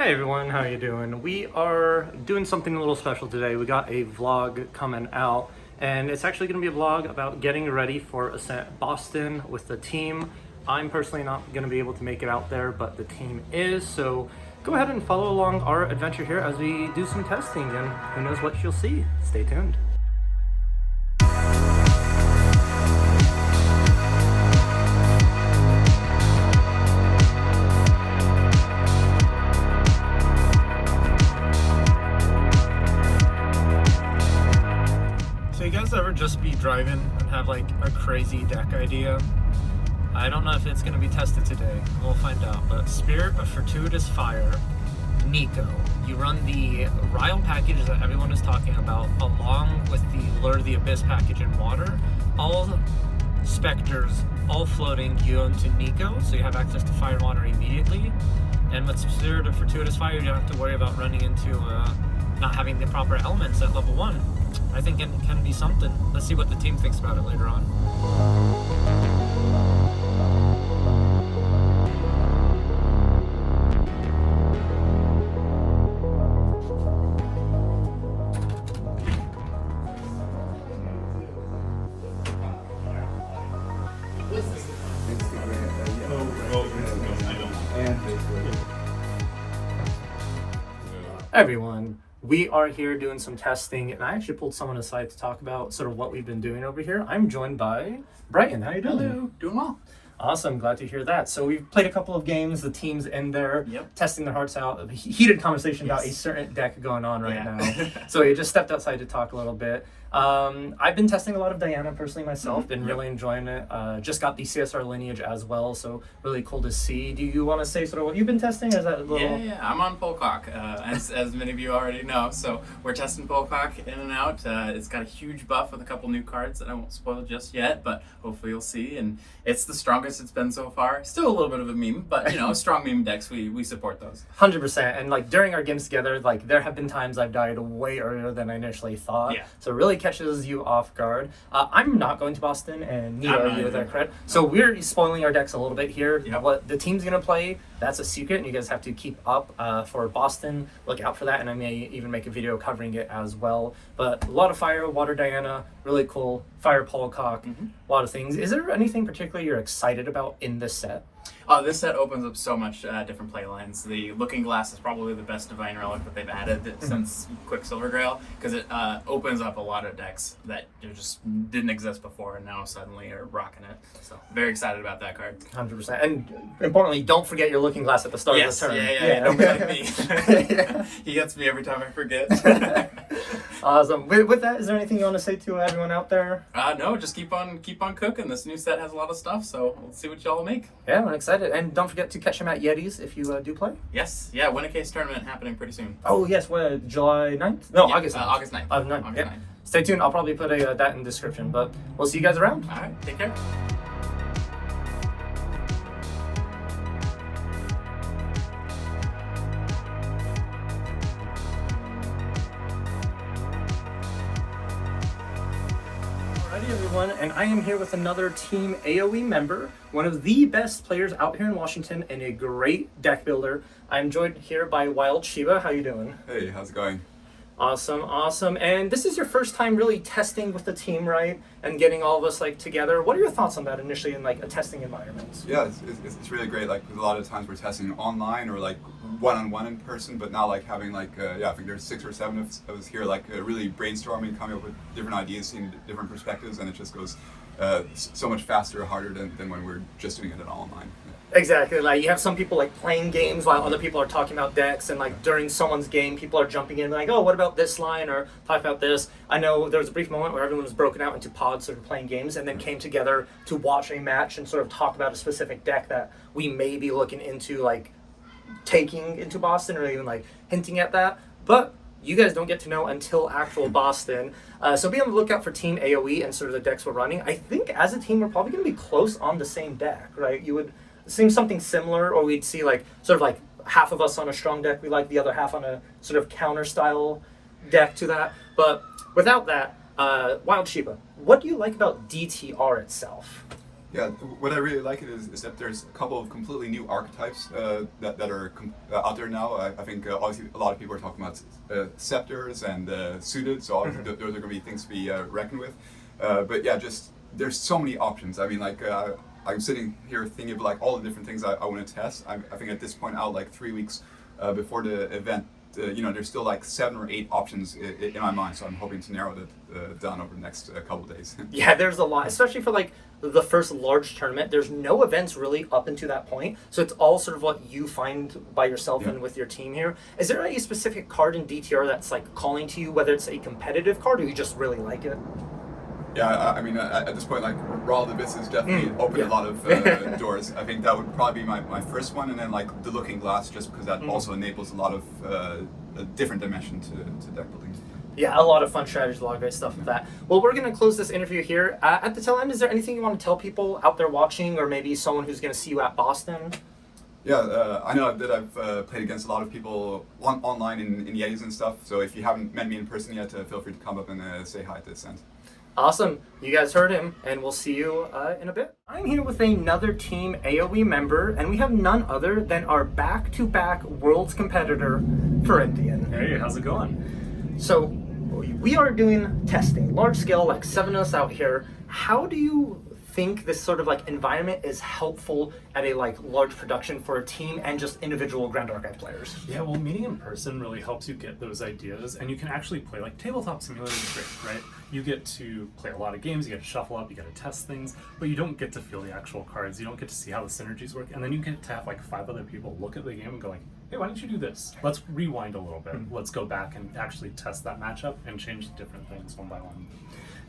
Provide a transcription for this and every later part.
Hey everyone, how you doing? We are doing something a little special today. We got a vlog coming out, and it's actually going to be a vlog about getting ready for Ascent Boston with the team. I'm personally not going to be able to make it out there, but the team is, so go ahead and follow along our adventure here as we do some testing, and who knows what you'll see. Stay tuned. So you guys ever just be driving and have like a crazy deck idea? I don't know if it's going to be tested today. We'll find out. But Spirit of Fortuitous Fire, Nico. You run the Ryle package that everyone is talking about, along with the Lure of the Abyss package in water. All specters, all floating, you own to Nico, so you have access to fire and water immediately. And with Spirit of Fortuitous Fire, you don't have to worry about running into not having the proper elements at level 1. I think it can be something. Let's see what the team thinks about it later on. Everyone, we are here doing some testing, and I actually pulled someone aside to talk about sort of what we've been doing over here. I'm joined by Brighton. How you doing? Hello, doing well. Awesome, glad to hear that. So we've played a couple of games, the team's in there, Yep. testing their hearts out. A heated conversation about a certain deck going on right now. So we just stepped outside to talk a little bit. I've been testing a lot of Diana personally myself, been really enjoying it. Just got the CSR lineage as well, so really cool to see. Do you want to say sort of what you've been testing? Is that a little... Yeah, I'm on Polcock, as many of you already know. So we're testing Polcock in and out. It's got a huge buff with a couple new cards that I won't spoil just yet, but hopefully you'll see. And it's the strongest it's been so far. Still a little bit of a meme, but you know, strong meme decks, we support those. 100%. And like during our games together, like there have been times I've died way earlier than I initially thought. Yeah. So it really catches you off guard. I'm not going to Boston, and neither are you, that correct? So we're spoiling our decks a little bit here. Yep. What the team's going to play, that's a secret, and you guys have to keep up for Boston. Look out for that, and I may even make a video covering it as well. But a lot of fire, water Diana, really cool. Fire Polcock, a lot of things. Is there anything particularly you're excited about in this set? This set opens up so much different play lines. The Looking Glass is probably the best Divine Relic that they've added since Quicksilver Grail, because it opens up a lot of decks that just didn't exist before and now suddenly are rocking it. So very excited about that card. 100%. And importantly, don't forget your Looking Glass at the start of the turn. Yeah. Don't be like me. He gets me every time I forget. Awesome. With that, is there anything you want to say to everyone out there? No, just keep on cooking. This new set has a lot of stuff, so let's see what y'all make. Yeah, I'm excited. And don't forget to catch him at Yetis if you do play. Yes, yeah, Win a Case tournament happening pretty soon. Oh, yes, what, July 9th? No, Yeah, August 9th. August 9th. August 9th, August yep. 9th. Stay tuned. I'll probably put that in the description, but we'll see you guys around. All right, take care. Alrighty, everyone, and I am here with another Team AoE member, one of the best players out here in Washington, and a great deck builder. I'm joined here by Wild Shiba. How you doing? Hey, how's it going? Awesome. And this is your first time really testing with the team, right? And getting all of us like together. What are your thoughts on that initially in like a testing environment? Yeah, it's really great. Like, 'cause a lot of times we're testing online or like one-on-one in person, but now like having like I think there's 6 or 7 of us here, like really brainstorming, coming up with different ideas, seeing different perspectives, and it just goes so much faster, harder than when we're just doing it all online. Exactly. Like you have some people like playing games while other people are talking about decks, and like during someone's game, people are jumping in like, oh, what about this line, or talk about this. I know there was a brief moment where everyone was broken out into pods, sort of playing games, and then came together to watch a match and sort of talk about a specific deck that we may be looking into, like taking into Boston, or even like hinting at that. But you guys don't get to know until actual Boston. So be on the lookout for Team AoE and sort of the decks we're running. I think as a team, we're probably going to be close on the same deck, right? You would seem something similar, or we'd see like sort of like half of us on a strong deck, we like the other half on a sort of counter style deck to that. But without that, Wild Shiba, what do you like about DTR itself? Yeah, what I really like it is that there's a couple of completely new archetypes that are out there now. I think obviously a lot of people are talking about scepters and suited, so obviously those are going to be things to be reckoned with. But yeah, just there's so many options. I mean, like I'm sitting here thinking of like all the different things I want to test. I think at this point out like 3 weeks before the event, there's still like 7 or 8 options in my mind. So I'm hoping to narrow that down over the next couple days. Yeah, there's a lot, especially for like the first large tournament. There's no events really up until that point, so it's all sort of what you find by yourself and with your team here. Is there any specific card in DTR that's like calling to you, whether it's a competitive card or you just really like it? Yeah, I mean, at this point, like Raw of the Abyss has definitely opened a lot of doors. I think that would probably be my first one, and then like the Looking Glass, just because that also enables a lot of a different dimension to deck building. Yeah, a lot of fun strategies, a lot of great stuff with that. Well, we're going to close this interview here. At the tail end, is there anything you want to tell people out there watching, or maybe someone who's going to see you at Boston? Yeah, I know that I've played against a lot of people online in Yetis and stuff, so if you haven't met me in person yet, feel free to come up and say hi at this end. Awesome. You guys heard him, and we'll see you in a bit. I'm here with another Team AoE member, and we have none other than our back-to-back Worlds competitor, Corinthian. Hey, how's it going? So, we are doing testing, large scale, like 7 of us out here. How do you think this sort of like environment is helpful at a like large production for a team and just individual Grand Archive players? Yeah, well, meeting in person really helps you get those ideas, and you can actually play like Tabletop Simulator is great, right? You get to play a lot of games, you get to shuffle up, you get to test things, but you don't get to feel the actual cards, you don't get to see how the synergies work, and then you get to have like 5 other people look at the game and go like, hey, why don't you do this? Let's rewind a little bit. Let's go back and actually test that matchup and change different things one by one.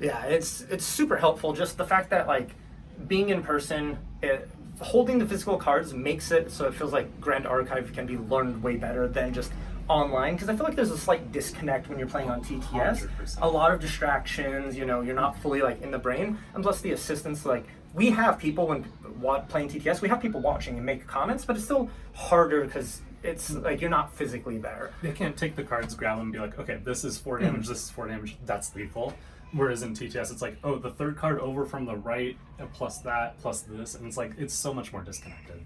Yeah, it's super helpful. Just the fact that like being in person, holding the physical cards makes it so it feels like Grand Archive can be learned way better than just online. Because I feel like there's a slight disconnect when you're playing on TTS. 100%. A lot of distractions. You're not fully like in the brain. And plus the assistance, like we have people when playing TTS, we have people watching and make comments, but it's still harder because it's like you're not physically there. They can't take the cards, grab them, and be like, okay, this is 4 damage, this is 4 damage, that's lethal. Whereas in TTS, it's like, oh, the third card over from the right, plus that, plus this, and it's like, it's so much more disconnected.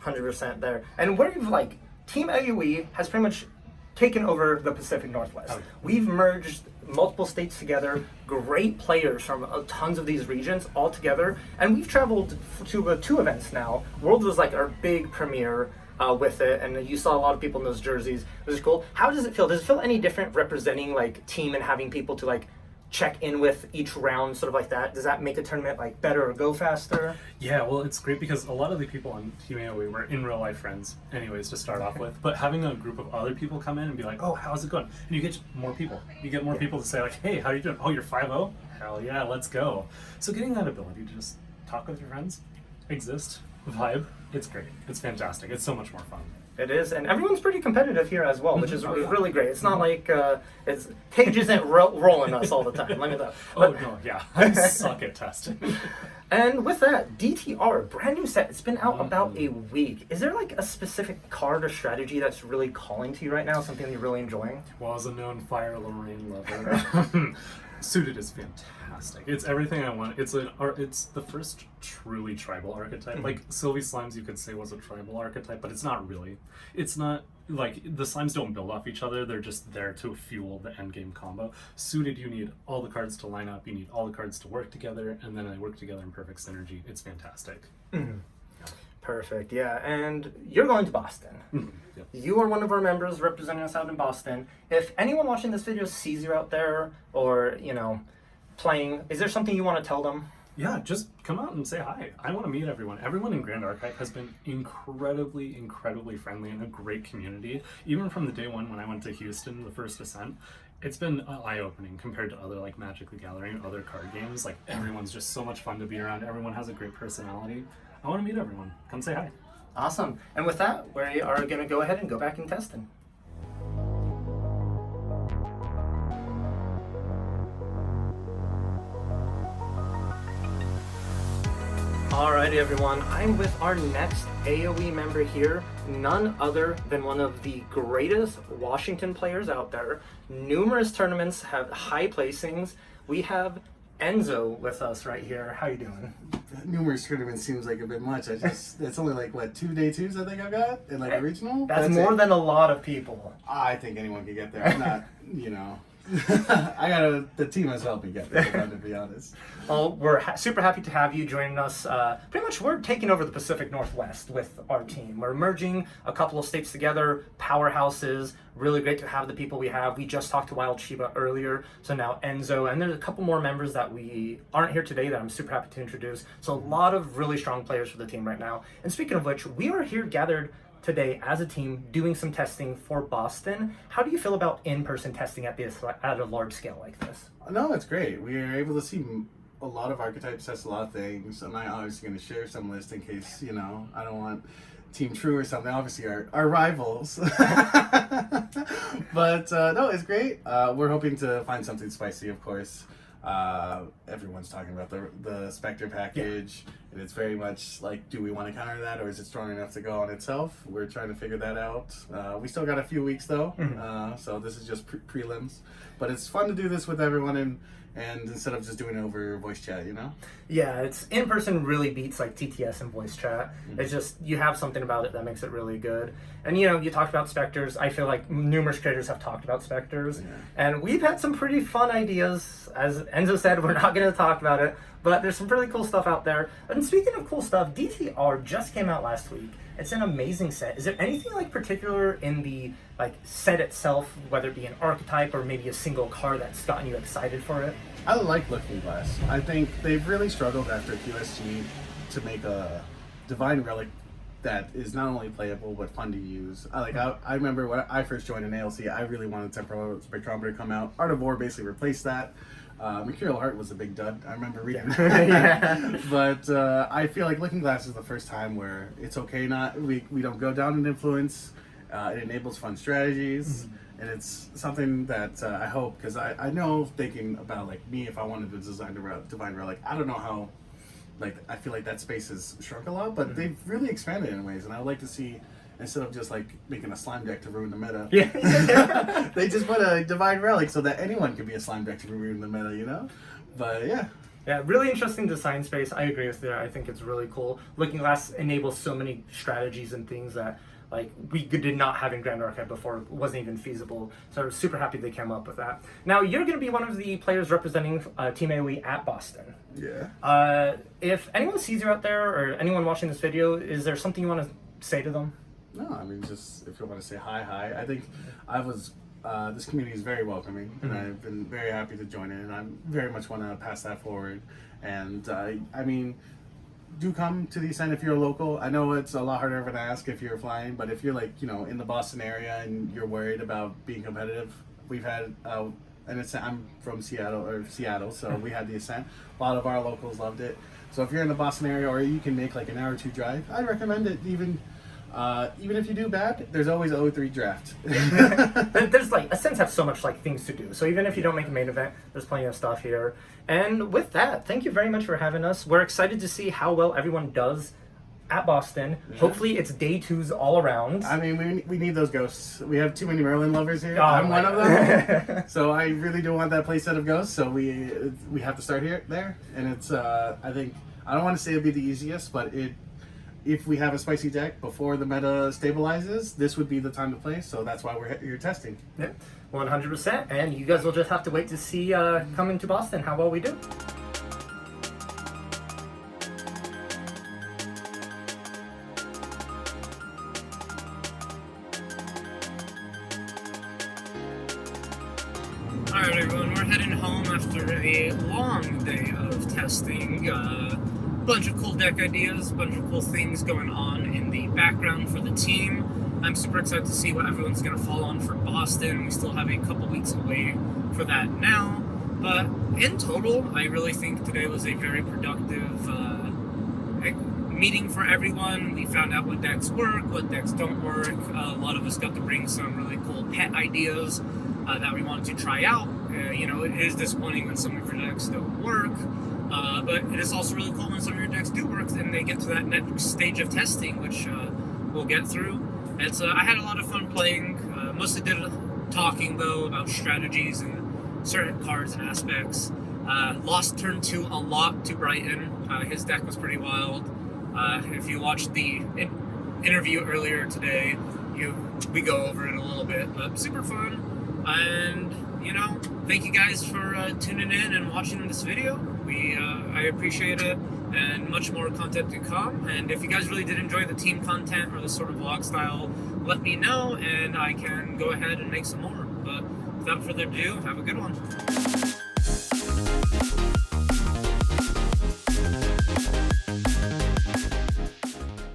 100% there. And where you've like, Team AoE has pretty much taken over the Pacific Northwest. Oh. We've merged multiple states together, great players from tons of these regions all together, and we've traveled to 2 events now. World was like our big premiere with it, and you saw a lot of people in those jerseys, which is cool. How does it feel? Does it feel any different representing like team and having people to like check in with each round, sort of like that? Does that make the tournament like better or go faster? Yeah, well, it's great because a lot of the people on Team AoE were in real life friends anyways to start off with, but having a group of other people come in and be like, oh, how's it going? And you get more people. You get more people to say like, hey, how are you doing? Oh, you're 5-0? Hell yeah, let's go. So getting that ability to just talk with your friends, exist, vibe, it's great. It's fantastic. It's so much more fun. It is, and everyone's pretty competitive here as well, which is really great. It's not like Cage isn't rolling us all the time. Let me know. Oh no, yeah, I suck at testing. And with that, DTR, brand new set. It's been out about a week. Is there like a specific card or strategy that's really calling to you right now? Something you're really enjoying? Well, as a known Fire Lorraine lover, Suited is fantastic. It's everything I want. It's the first truly tribal archetype. Like Sylvie Slimes, you could say was a tribal archetype, but it's not really. It's not like the slimes don't build off each other. They're just there to fuel the end game combo. Suited, you need all the cards to line up. You need all the cards to work together, and then they work together in perfect synergy. It's fantastic. Perfect, yeah. And you're going to Boston. Yep. You are one of our members representing us out in Boston. If anyone watching this video sees you out there or, playing, is there something you want to tell them? Yeah, just come out and say hi. I want to meet everyone. Everyone in Grand Archive has been incredibly, incredibly friendly and a great community. Even from the day one when I went to Houston, the first ascent, it's been eye-opening compared to other like Magic the Gathering, other card games. Like everyone's just so much fun to be around. Everyone has a great personality. I want to meet everyone. Come say hi. Awesome. And with that, we are going to go ahead and go back and test him. Alrighty everyone, I'm with our next AoE member here, none other than one of the greatest Washington players out there. Numerous tournaments have high placings. We have Enzo with us right here. How you doing? Numerous tournaments seems like a bit much. It's only like what 2 day twos I think I've got in like a regional. That's more it. than a lot of people. I think anyone can get there. I'm not, the team has helped me get there, to be honest. Well, we're super happy to have you joining us. Pretty much, we're taking over the Pacific Northwest with our team. We're merging a couple of states together, powerhouses. Really great to have the people we have. We just talked to Wild Chiba earlier, so now Enzo, and there's a couple more members that we aren't here today that I'm super happy to introduce. So a lot of really strong players for the team right now. And speaking of which, we are here gathered today as a team doing some testing for Boston. How do you feel about in-person testing at a large scale like this? No, it's great. We are able to see a lot of archetypes, test a lot of things. I'm not obviously going to share some list in case, I don't want Team True or something. Obviously, our rivals. But no, it's great. We're hoping to find something spicy, of course. Everyone's talking about the Spectre package, and it's very much like, do we want to counter that, or is it strong enough to go on itself? We're trying to figure that out. We still got a few weeks though, so this is just prelims. But it's fun to do this with everyone, and instead of just doing it over voice chat, Yeah, it's in person really beats like TTS and voice chat. It's just, you have something about it that makes it really good. And you talked about Spectres. I feel like numerous creators have talked about Spectres, and we've had some pretty fun ideas. As Enzo said, we're not going to talk about it, but there's some really cool stuff out there. And speaking of cool stuff, DTR just came out last week. It's an amazing set. Is there anything particular in the set itself, whether it be an archetype or maybe a single card that's gotten you excited for it? I like Looking Glass. I think they've really struggled after QSG to make a Divine Relic that is not only playable but fun to use. I remember when I first joined an ALC, I really wanted Temporal Spectrometer to come out. Art of War basically replaced that. Mercurial Heart was a big dud. I remember reading that. But I feel like Looking Glass is the first time where it's okay we don't go down in influence. It enables fun strategies. And it's something that I hope, because I know thinking about me, if I wanted to design Divine Relic, I don't know how, I feel like that space has shrunk a lot, but they've really expanded in ways, and I would like to see, instead of just making a slime deck to ruin the meta, they just put a Divine Relic so that anyone could be a slime deck to ruin the meta, But yeah. Yeah, really interesting design space. I agree with you. I think it's really cool. Looking Glass enables so many strategies and things that we did not have in Grand Archive before. It wasn't even feasible. So I'm super happy they came up with that. Now, you're going to be one of the players representing Team AoE at Boston. Yeah. If anyone sees you out there, or anyone watching this video, is there something you want to say to them? No, I mean, just if you want to say hi. I think this community is very welcoming, and I've been very happy to join it, and I very much want to pass that forward. And I mean, do come to the event if you're local. I know it's a lot harder of an ask if you're flying, but if you're in the Boston area and you're worried about being competitive, we've had I'm from Seattle, so we had the Ascent. A lot of our locals loved it. So if you're in the Boston area, or you can make an hour or two drive, I recommend it. Even if you do bad, there's always O3 draft. There's Ascents have so much things to do. So even if you don't make a main event, there's plenty of stuff here. And with that, thank you very much for having us. We're excited to see how well everyone does at Boston. Hopefully it's day twos all around. I mean, we need those ghosts. We have too many Merlin lovers here. I'm one of them. So I really do want that playset of ghosts. So we have to start there. And it's I think, I don't want to say it'd be the easiest, but if we have a spicy deck before the meta stabilizes, this would be the time to play. So that's why we're here testing. Yep, 100%. And you guys will just have to wait to see coming to Boston how well we do. Alright everyone, we're heading home after a long day of testing. Bunch of cool deck ideas, bunch of cool things going on in the background for the team. I'm super excited to see what everyone's going to fall on for Boston. We still have a couple weeks away for that now. But in total, I really think today was a very productive meeting for everyone. We found out what decks work, what decks don't work. A lot of us got to bring some really cool pet ideas that we wanted to try out. It is disappointing when some of your decks don't work. But it is also really cool when some of your decks do work and they get to that next stage of testing, which we'll get through. I had a lot of fun playing. Mostly did talking, though, about strategies and certain cards and aspects. Lost turn 2 a lot to Brighton. His deck was pretty wild. If you watched the interview earlier today, we go over it a little bit, but super fun. And thank you guys for tuning in and watching this video. I appreciate it, and much more content to come. And if you guys really did enjoy the team content or the sort of vlog style, let me know and I can go ahead and make some more. But without further ado, have a good one.